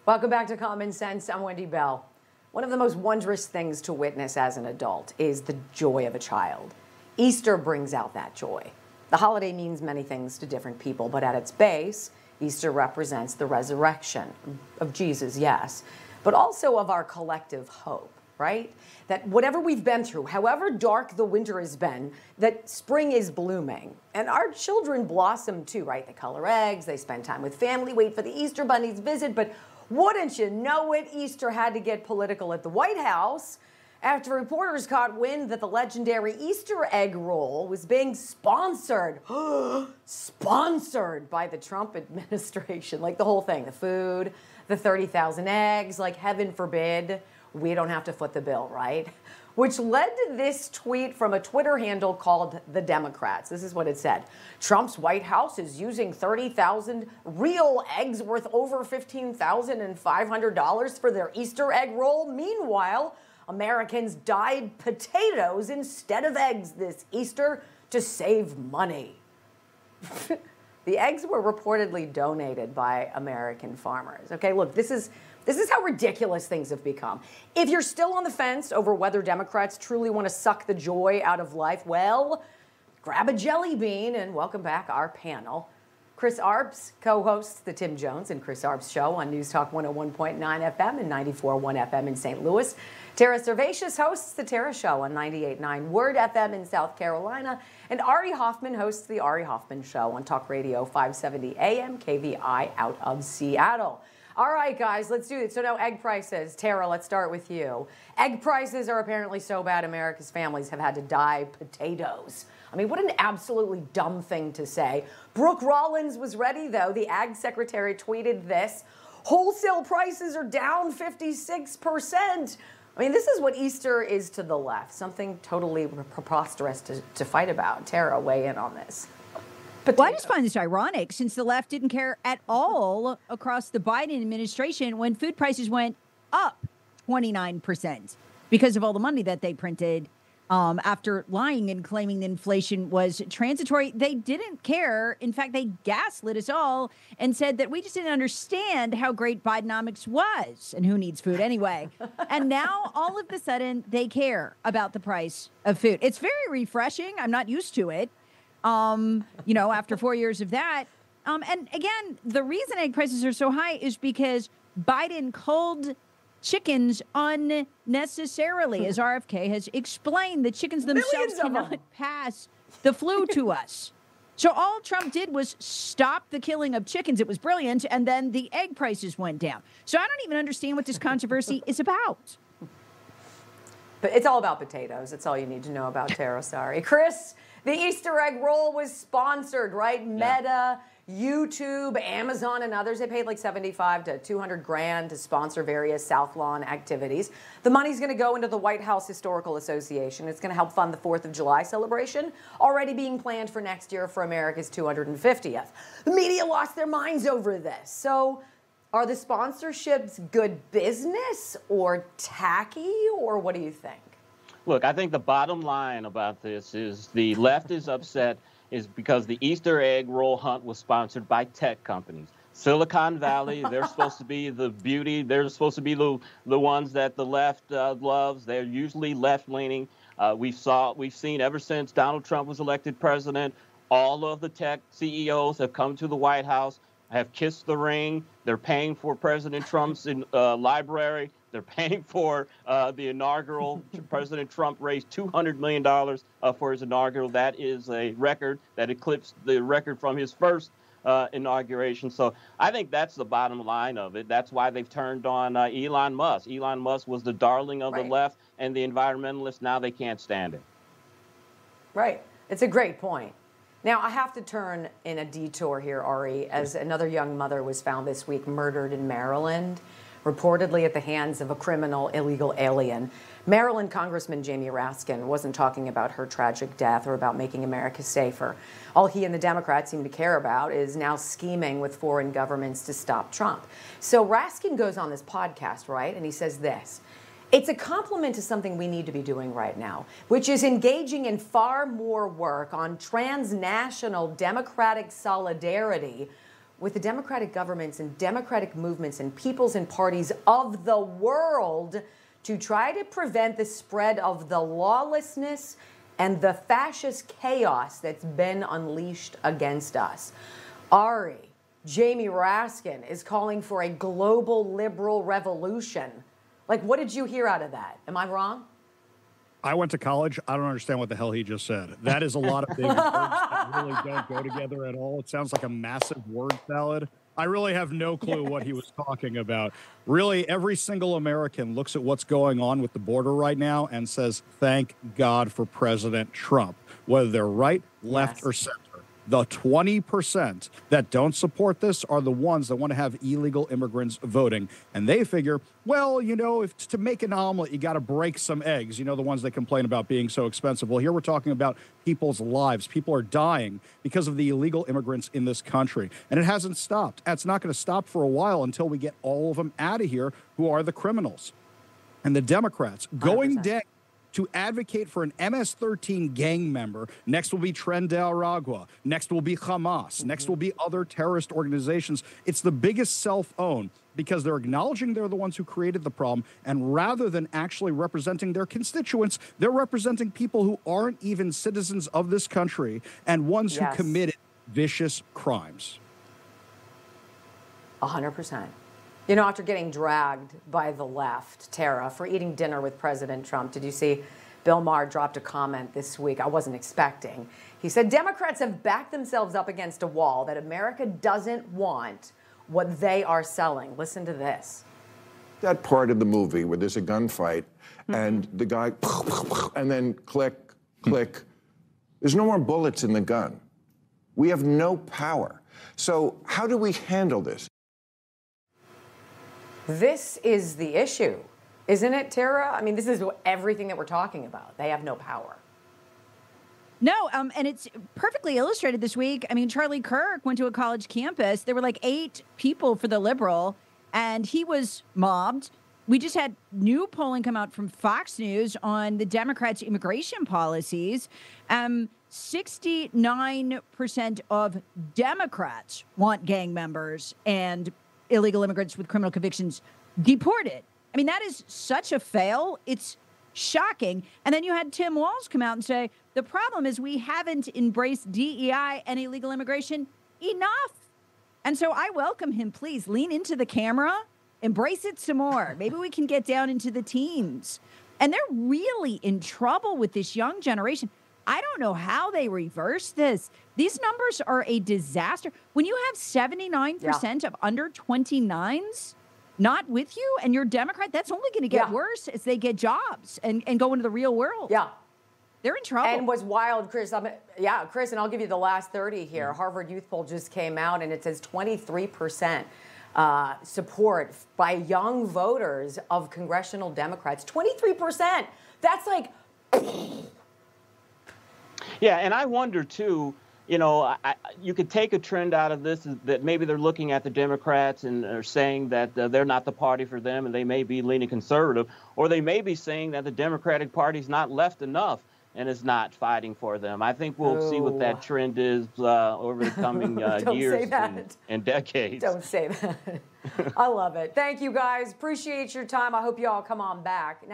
Welcome back to Common Sense. I'm Wendy Bell. One of the most wondrous things to witness as an adult is the joy of a child. Easter brings out that joy. The holiday means many things to different people, but at its base, Easter represents the resurrection of Jesus, yes, but also of our collective hope, right? That whatever we've been through, however dark the winter has been, that spring is blooming. And our children blossom too, right? They color eggs, they spend time with family, wait for the Easter bunny's visit, but wouldn't you know it, Easter had to get political at the White House after reporters caught wind that the legendary Easter egg roll was being sponsored by the Trump administration. Like the whole thing, the food, the 30,000 eggs, like heaven forbid we don't have to foot the bill, right? Which led to this tweet from a Twitter handle called The Democrats. This is what it said. Trump's White House is using 30,000 real eggs worth over $15,500 for their Easter egg roll. Meanwhile, Americans dyed potatoes instead of eggs this Easter to save money. The eggs were reportedly donated by American farmers. Okay, look, this is how ridiculous things have become. If you're still on the fence over whether Democrats truly want to suck the joy out of life, well, grab a jelly bean and welcome back our panel. Chris Arps co-hosts The Tim Jones and Chris Arps Show on News Talk 101.9 FM and 94.1 FM in St. Louis. Tara Servatius hosts The Tara Show on 98.9 Word FM in South Carolina. And Ari Hoffman hosts The Ari Hoffman Show on Talk Radio 570 AM KVI out of Seattle. All right, guys, let's do it. So now egg prices. Tara, let's start with you. Egg prices are apparently so bad America's families have had to dye potatoes. I mean, what an absolutely dumb thing to say. Brooke Rollins was ready, though. The ag secretary tweeted this. Wholesale prices are down 56%. I mean, this is what Easter is to the left. Something totally preposterous to fight about. Tara, weigh in on this. Well, I just find this ironic since the left didn't care at all across the Biden administration when food prices went up 29% because of all the money that they printed after lying and claiming the inflation was transitory. They didn't care. In fact, they gaslit us all and said that we just didn't understand how great Bidenomics was and who needs food anyway. And now all of a sudden they care about the price of food. It's very refreshing. I'm not used to it. After 4 years of that. And again, the reason egg prices are so high is because Biden culled chickens unnecessarily. As RFK has explained, the chickens themselves cannot pass the flu to us. So all Trump did was stop the killing of chickens. It was brilliant. And then the egg prices went down. So I don't even understand what this controversy is about. But it's all about potatoes. That's all you need to know about Tara. Sorry. Chris, the Easter egg roll was sponsored, right? Yeah. Meta, YouTube, Amazon, and others. They paid like $75 to $200 grand to sponsor various South Lawn activities. The money's going to go into the White House Historical Association. It's going to help fund the 4th of July celebration, already being planned for next year for America's 250th. The media lost their minds over this. So are the sponsorships good business or tacky, or what do you think? Look, I think the bottom line about this is the left is upset is because the Easter egg roll hunt was sponsored by tech companies. Silicon Valley, they're supposed to be the beauty. They're supposed to be the ones that the left loves. They're usually left-leaning. We've seen ever since Donald Trump was elected president, all of the tech CEOs have come to the White House, have kissed the ring. They're paying for President Trump's library. They're paying for the inaugural. President Trump raised $200 million for his inaugural. That is a record that eclipsed the record from his first inauguration. So I think that's the bottom line of it. That's why they've turned on Elon Musk. Elon Musk was the darling of the left and the environmentalists. Now they can't stand it. Right. It's a great point. Now, I have to turn in a detour here, Ari, as another young mother was found this week murdered in Maryland, reportedly at the hands of a criminal illegal alien. Maryland Congressman Jamie Raskin wasn't talking about her tragic death or about making America safer. All he and the Democrats seem to care about is now scheming with foreign governments to stop Trump. So Raskin goes on this podcast, right, and he says this. It's a compliment to something we need to be doing right now, which is engaging in far more work on transnational democratic solidarity with the democratic governments and democratic movements and peoples and parties of the world to try to prevent the spread of the lawlessness and the fascist chaos that's been unleashed against us. Ari, Jamie Raskin is calling for a global liberal revolution. Like, what did you hear out of that? Am I wrong? I went to college. I don't understand what the hell he just said. That is a lot of big words that really don't go together at all. It sounds like a massive word salad. I really have no clue what he was talking about. Really, every single American looks at what's going on with the border right now and says, thank God for President Trump, whether they're right, left, or center. The 20% that don't support this are the ones that want to have illegal immigrants voting. And they figure, well, you know, if to make an omelet, you got to break some eggs. You know, the ones that complain about being so expensive. Well, here we're talking about people's lives. People are dying because of the illegal immigrants in this country. And it hasn't stopped. It's not going to stop for a while until we get all of them out of here who are the criminals. And the Democrats going 100%. down to advocate for an MS-13 gang member. Next will be Tren de Aragua. Next will be Hamas. Next will be other terrorist organizations. It's the biggest self-own because they're acknowledging they're the ones who created the problem, and rather than actually representing their constituents, they're representing people who aren't even citizens of this country and ones who committed vicious crimes. 100%. You know, after getting dragged by the left, Tara, for eating dinner with President Trump, did you see Bill Maher dropped a comment this week I wasn't expecting? He said, Democrats have backed themselves up against a wall that America doesn't want what they are selling. Listen to this. That part of the movie where there's a gunfight and the guy, and then click, click. There's no more bullets in the gun. We have no power. So how do we handle this? This is the issue, isn't it, Tara? I mean, this is everything that we're talking about. They have no power. No, and it's perfectly illustrated this week. I mean, Charlie Kirk went to a college campus. There were like 8 people for the liberal, and he was mobbed. We just had new polling come out from Fox News on the Democrats' immigration policies. 69% of Democrats want gang members and illegal immigrants with criminal convictions deported. I mean, that is such a fail. It's shocking. And then you had Tim Walz come out and say, the problem is we haven't embraced DEI and illegal immigration enough. And so I welcome him. Please lean into the camera, embrace it some more. Maybe we can get down into the teens. And they're really in trouble with this young generation. I don't know how they reverse this. These numbers are a disaster. When you have 79% of under 29s not with you and you're Democrat, that's only going to get worse as they get jobs and go into the real world. Yeah. They're in trouble. And what's wild, Chris, Chris, and I'll give you the last 30 here. Harvard Youth Poll just came out, and it says 23% support by young voters of congressional Democrats. 23%. That's like... Yeah, and I wonder, too, you know, you could take a trend out of this that maybe they're looking at the Democrats and are saying that they're not the party for them and they may be leaning conservative, or they may be saying that the Democratic Party's not left enough and is not fighting for them. I think we'll see what that trend is over the coming years and decades. Don't say that. I love it. Thank you, guys. Appreciate your time. I hope you all come on back. Now,